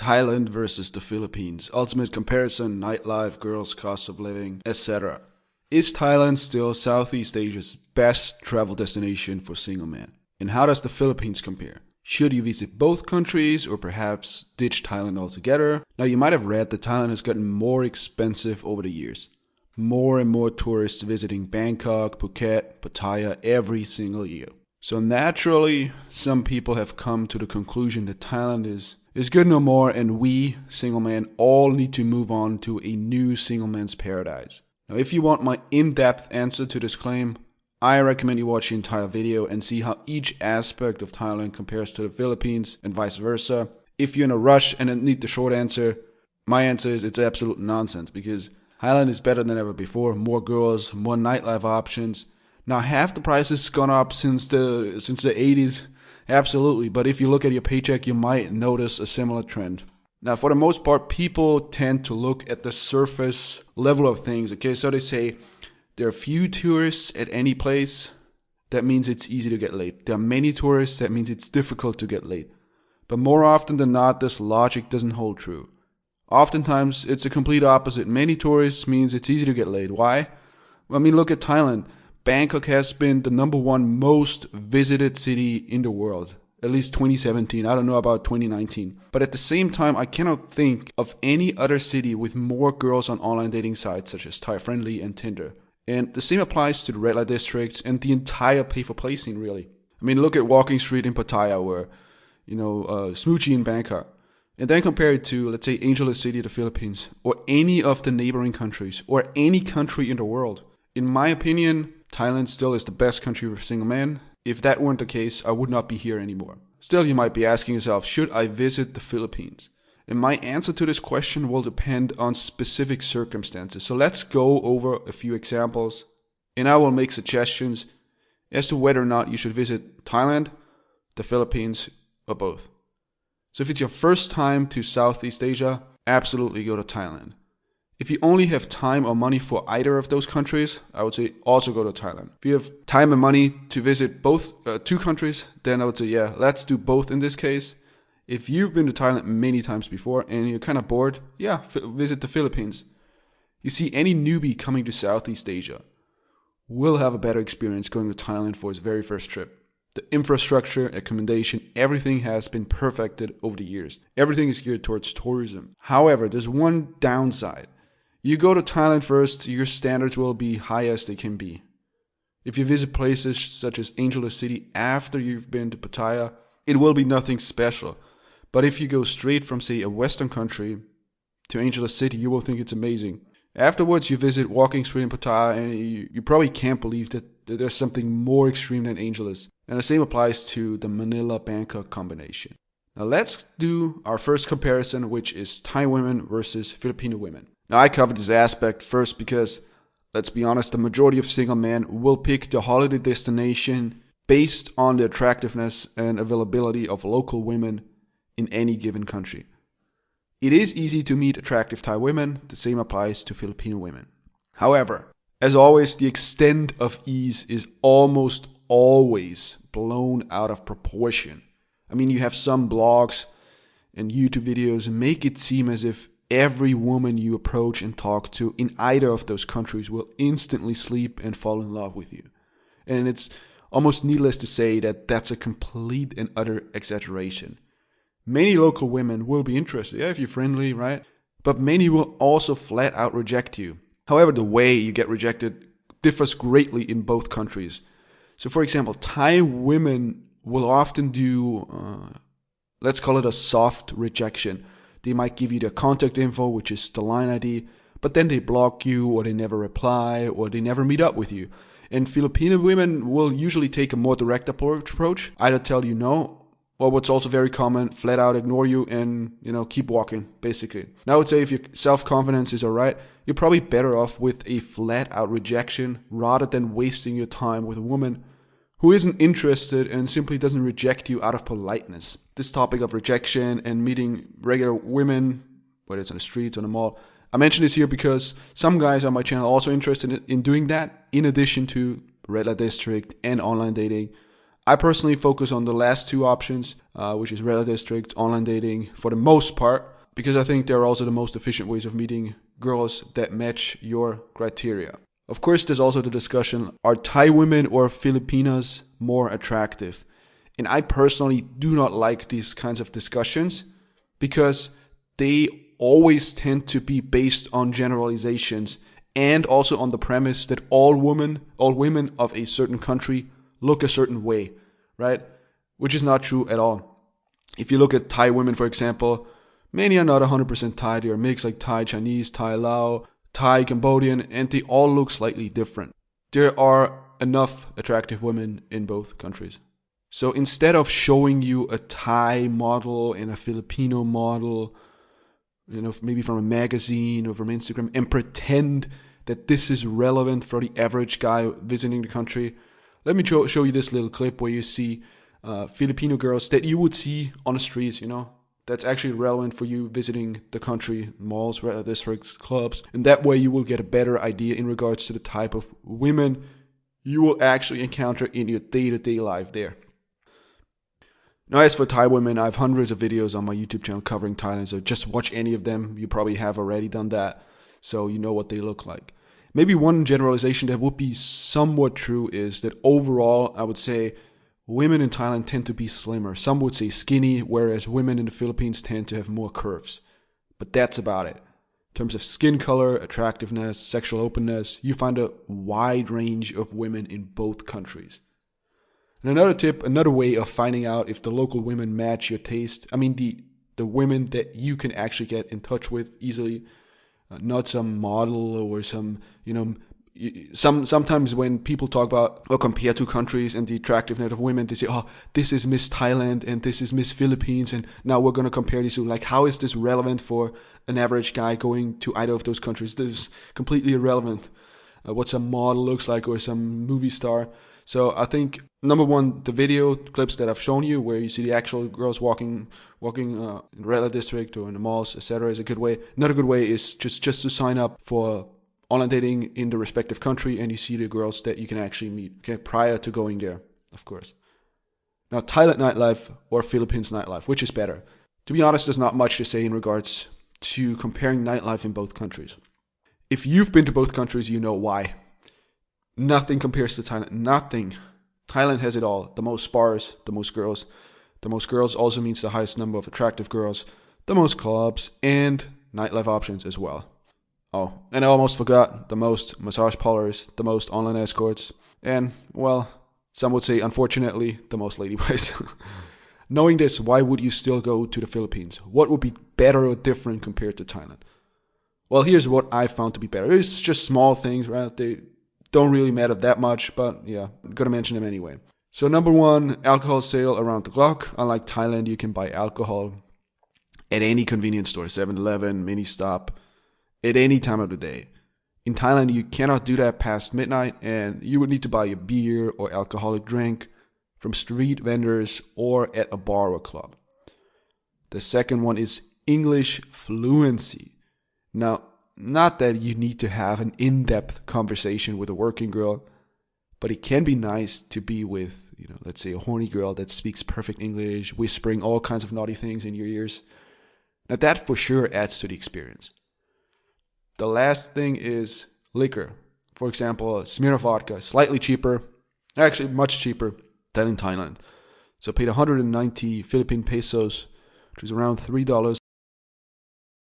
Thailand versus the Philippines. Ultimate comparison, nightlife, girls, cost of living, etc. Is Thailand still Southeast Asia's best travel destination for single men? And how does the Philippines compare? Should you visit both countries or perhaps ditch Thailand altogether? Now you might have read that Thailand has gotten more expensive over the years. More and more tourists visiting Bangkok, Phuket, Pattaya every single year. So naturally, some people have come to the conclusion that Thailand is good no more and we, single men, all need to move on to a new single man's paradise. Now if you want my in-depth answer to this claim, I recommend you watch the entire video and see how each aspect of Thailand compares to the Philippines and vice versa. If you're in a rush and need the short answer, my answer is it's absolute nonsense because Thailand is better than ever before. More girls, more nightlife options. Now half the price has gone up since the 80s, absolutely. But if you look at your paycheck, you might notice a similar trend. Now for the most part, people tend to look at the surface level of things. Okay, so they say there are few tourists at any place. That means it's easy to get laid. There are many tourists. That means it's difficult to get laid. But more often than not, this logic doesn't hold true. Oftentimes, it's a complete opposite. Many tourists means it's easy to get laid. Why? I mean, look at Thailand. Bangkok has been the #1 most visited city in the world. At least 2017. I don't know about 2019. But at the same time, I cannot think of any other city with more girls on online dating sites such as Thai Friendly and Tinder. And the same applies to the red light districts and the entire pay-for-play scene, really. I mean, look at Walking Street in Pattaya or, Smoochie in Bangkok. And then compare it to, let's say, Angeles City, the Philippines, or any of the neighboring countries, or any country in the world. In my opinion, Thailand still is the best country for single men. If that weren't the case, I would not be here anymore. Still, you might be asking yourself, should I visit the Philippines? And my answer to this question will depend on specific circumstances. So let's go over a few examples, and I will make suggestions as to whether or not you should visit Thailand, the Philippines, or both. So if it's your first time to Southeast Asia, absolutely go to Thailand. If you only have time or money for either of those countries, I would say also go to Thailand. If you have time and money to visit both two countries, then I would say, yeah, let's do both in this case. If you've been to Thailand many times before and you're kind of bored, yeah, visit the Philippines. You see, any newbie coming to Southeast Asia will have a better experience going to Thailand for his very first trip. The infrastructure, accommodation, everything has been perfected over the years. Everything is geared towards tourism. However, there's one downside. You go to Thailand first, your standards will be high as they can be. If you visit places such as Angeles City after you've been to Pattaya, it will be nothing special. But if you go straight from, say, a Western country to Angeles City, you will think it's amazing. Afterwards, you visit Walking Street in Pattaya, and you probably can't believe that there's something more extreme than Angeles. And the same applies to the Manila-Bangkok combination. Now let's do our first comparison, which is Thai women versus Filipino women. Now I covered this aspect first because, let's be honest, the majority of single men will pick the holiday destination based on the attractiveness and availability of local women in any given country. It is easy to meet attractive Thai women. The same applies to Filipino women. However, as always, the extent of ease is almost always blown out of proportion. I mean, you have some blogs and YouTube videos make it seem as if every woman you approach and talk to in either of those countries will instantly sleep and fall in love with you. And it's almost needless to say that that's a complete and utter exaggeration. Many local women will be interested, if you're friendly, right? But many will also flat out reject you. However, the way you get rejected differs greatly in both countries. So for example, Thai women will often do, let's call it a soft rejection. They might give you their contact info, which is the line ID, but then they block you, or they never reply, or they never meet up with you. And Filipino women will usually take a more direct approach, either tell you no, or what's also very common, flat out ignore you and, keep walking, basically. Now I would say if your self-confidence is alright, you're probably better off with a flat out rejection rather than wasting your time with a woman who isn't interested and simply doesn't reject you out of politeness. This topic of rejection and meeting regular women, whether it's on the streets or on the mall, I mention this here because some guys on my channel are also interested in doing that in addition to red light district and online dating. I personally focus on the last two options, which is red light district, online dating for the most part. because I think they're also the most efficient ways of meeting girls that match your criteria. Of course, there's also the discussion, are Thai women or Filipinas more attractive? And I personally do not like these kinds of discussions because they always tend to be based on generalizations and also on the premise that all women of a certain country look a certain way, right? Which is not true at all. If you look at Thai women, for example, many are not 100% Thai. They are mixed, like Thai Chinese, Thai Lao, Thai Cambodian, and they all look slightly different. There are enough attractive women in both countries. So instead of showing you a Thai model and a Filipino model, maybe from a magazine or from Instagram, and pretend that this is relevant for the average guy visiting the country, let me show you this little clip where you see Filipino girls that you would see on the streets, that's actually relevant for you visiting the country, malls, districts, clubs. And that way you will get a better idea in regards to the type of women you will actually encounter in your day-to-day life there. Now, as for Thai women, I have hundreds of videos on my YouTube channel covering Thailand, so just watch any of them. You probably have already done that, so you know what they look like. Maybe one generalization that would be somewhat true is that overall, I would say women in Thailand tend to be slimmer. Some would say skinny, whereas women in the Philippines tend to have more curves. But that's about it. In terms of skin color, attractiveness, sexual openness, you find a wide range of women in both countries. And another way of finding out if the local women match your taste, the women that you can actually get in touch with easily, not some model or some, sometimes when people talk about or compare two countries and the attractiveness of women, they say, oh, this is Miss Thailand and this is Miss Philippines, and now we're going to compare these two. Like, how is this relevant for an average guy going to either of those countries? This is completely irrelevant. What some model looks like or some movie star. So I think, number one, the video clips that I've shown you where you see the actual girls walking in the red light district or in the malls, etc., is a good way. Another good way is just to sign up for online dating in the respective country and you see the girls that you can actually meet, okay, prior to going there, of course. Now, Thailand nightlife or Philippines nightlife, which is better? To be honest, there's not much to say in regards to comparing nightlife in both countries. If you've been to both countries, you know why. Nothing compares to Thailand. Nothing. Thailand has it all. The most bars, the most girls. The most girls also means the highest number of attractive girls, the most clubs, and nightlife options as well. Oh, and I almost forgot, the most massage parlors, the most online escorts, and, well, some would say, unfortunately, the most ladyboys. Knowing this, why would you still go to the Philippines? What would be better or different compared to Thailand? Well, here's what I found to be better. It's just small things, right? They don't really matter that much, but yeah, I'm gonna mention them anyway. So number one, alcohol sale around the clock. Unlike Thailand, you can buy alcohol at any convenience store, 7-Eleven, mini stop, at any time of the day. In Thailand, you cannot do that past midnight, and you would need to buy a beer or alcoholic drink from street vendors or at a bar or club. The second one is English fluency. Now, not that you need to have an in-depth conversation with a working girl, but it can be nice to be with, let's say a horny girl that speaks perfect English, whispering all kinds of naughty things in your ears. Now that for sure adds to the experience. The last thing is liquor. For example, Smirnoff vodka, slightly cheaper, actually much cheaper than in Thailand. So I paid 190 Philippine pesos, which is around $3